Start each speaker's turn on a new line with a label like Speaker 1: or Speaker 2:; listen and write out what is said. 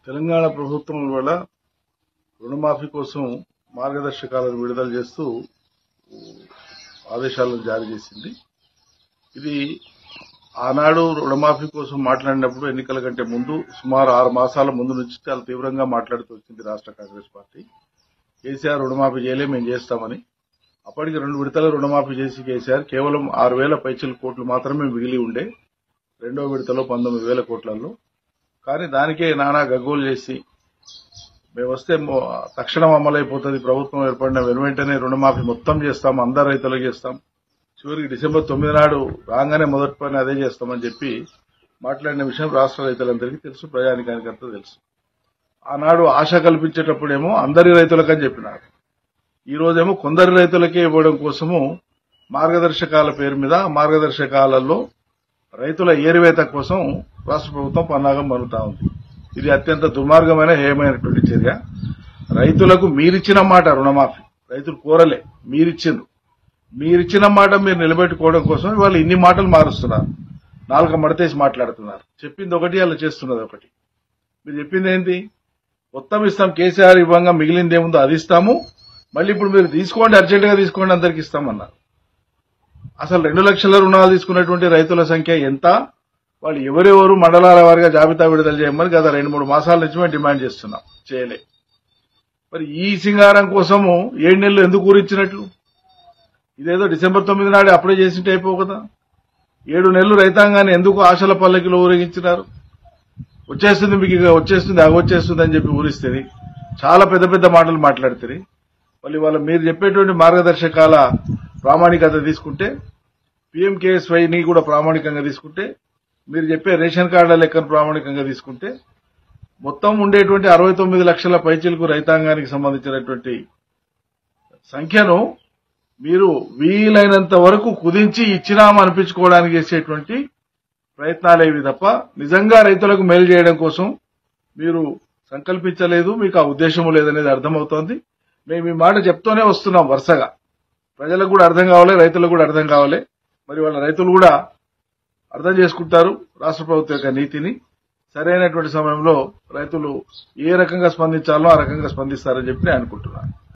Speaker 1: తెలంగాణ ప్రభుత్వం వల్ల రుణమాఫీ కోసం మార్గదర్శకాలను విడుదల చేస్తూ ఆదేశాలను జారీ చేసింది. ఇది ఆనాడు రుణమాఫీ కోసం మాట్లాడినప్పుడు ఎన్నికల కంటే ముందు సుమారు 6 మాసాల ముందు నుంచి చాలా తీవ్రంగా మాట్లాడుతూ వచ్చింది రాష్ట్ర కాంగ్రెస్ పార్టీ. కేసీఆర్ రుణమాఫీ చేయలే, మేము చేస్తామని. అప్పటికి 2 విడతల రుణమాఫీ చేసి కేసీఆర్ కేవలం 6,000 పైచీల కోట్లు మాత్రమే మిగిలి ఉండే రెండో విడతలో 19,000 కోట్లలో. కానీ దానికే నానా గగ్గోలు చేసి మేము వస్తే తక్షణం అమలైపోతుంది, ప్రభుత్వం ఏర్పడిన వెంటనే రుణమాఫీ మొత్తం చేస్తాం, అందరు రైతులకు చేస్తాం, చివరికి డిసెంబర్ 9 నాడు రాగానే మొదటి పని అదే చేస్తామని చెప్పి మాట్లాడిన విషయం రాష్ట్ర రైతులందరికీ తెలుసు, ప్రజానికానికి అంతా తెలుసు. ఆనాడు ఆశ కల్పించేటప్పుడేమో అందరి రైతులకని చెప్పినారు. ఈ రోజేమో కొందరి రైతులకే ఇవ్వడం కోసము మార్గదర్శకాల పేరు మీద మార్గదర్శకాలలో రైతుల ఏరివేత కోసం రాష్ట్ర ప్రభుత్వం పన్నాగం పన్నుతా ఉంది. ఇది అత్యంత దుర్మార్గమైన హేయమైనటువంటి చర్య. రైతులకు మీరిచ్చిన మాట రుణమాఫీ రైతులు కోరలే, మీరిచ్చిన మాట మీరు నిలబెట్టుకోవడం కోసం వాళ్ళు ఇన్ని మాటలు మారుస్తున్నారు, నాలుక మడతేసి మాట్లాడుతున్నారు. చెప్పింది ఒకటి, అలా చేస్తున్నది ఒకటి. మీరు చెప్పింది ఏంటి? మొత్తం ఇస్తాం, కేసీఆర్ ఇవ్వంగా మిగిలింది ఏముందో అది ఇస్తాము, మళ్ళీ ఇప్పుడు మీరు తీసుకోండి, అర్జెంటుగా తీసుకోండి, అందరికి ఇస్తామన్నారు. అసలు 2 లక్షల రుణాలు తీసుకున్నటువంటి రైతుల సంఖ్య ఎంత, వాళ్ళు ఎవరెవరు మండలాల వారిగా జాబితా విడుదల చేయమని గత 2-3 మాసాల నుంచి మేము డిమాండ్ చేస్తున్నాం, చేయలే. మరి ఈ సింగారం కోసము 7 నెలలు ఎందుకు ఊరించినట్లు? ఇదేదో డిసెంబర్ 9 నాడు అప్పుడే చేసింటే అయిపో కదా. 7 నెలలు రైతాంగాన్ని ఎందుకు ఆశల పల్లకిలో ఊరేగించినారు? వచ్చేస్తుంది, మీకు వచ్చేస్తుంది, అగొచ్చేస్తుంది అని చెప్పి ఊరిస్తుంది. చాలా పెద్ద పెద్ద మాటలు మాట్లాడుతుంది. మళ్ళీ వాళ్ళు మీరు చెప్పేటువంటి మార్గదర్శకాల ప్రామాణికత తీసుకుంటే, PMKSYని కూడా ప్రామాణికంగా తీసుకుంటే, మీరు చెప్పే రేషన్ కార్డుల లెక్కను ప్రామాణికంగా తీసుకుంటే, మొత్తం ఉండేటువంటి 69 లక్షల పైచీలకు రైతాంగానికి సంబంధించినటువంటి సంఖ్యను మీరు వీలైనంత వరకు కుదించి ఇచ్చినామనిపించుకోవడానికి చేసేటువంటి ప్రయత్నాలేవి తప్ప నిజంగా రైతులకు మేలు చేయడం కోసం మీరు సంకల్పించలేదు, మీకు ఆ ఉద్దేశము లేదనేది అర్థమవుతోంది. మేము ఈ మాట చెప్తూనే వస్తున్నాం వరుసగా. ప్రజలకు కూడా అర్థం కావాలి, రైతులకు కూడా అర్థం కావాలి. మరి వాళ్ళ రైతులు కూడా అర్థం చేసుకుంటారు రాష్ట్ర ప్రభుత్వం యొక్క నీతిని. సరైనటువంటి సమయంలో రైతులు ఏ రకంగా స్పందించాలో ఆ రకంగా స్పందిస్తారని చెప్పి నేను అనుకుంటున్నాను.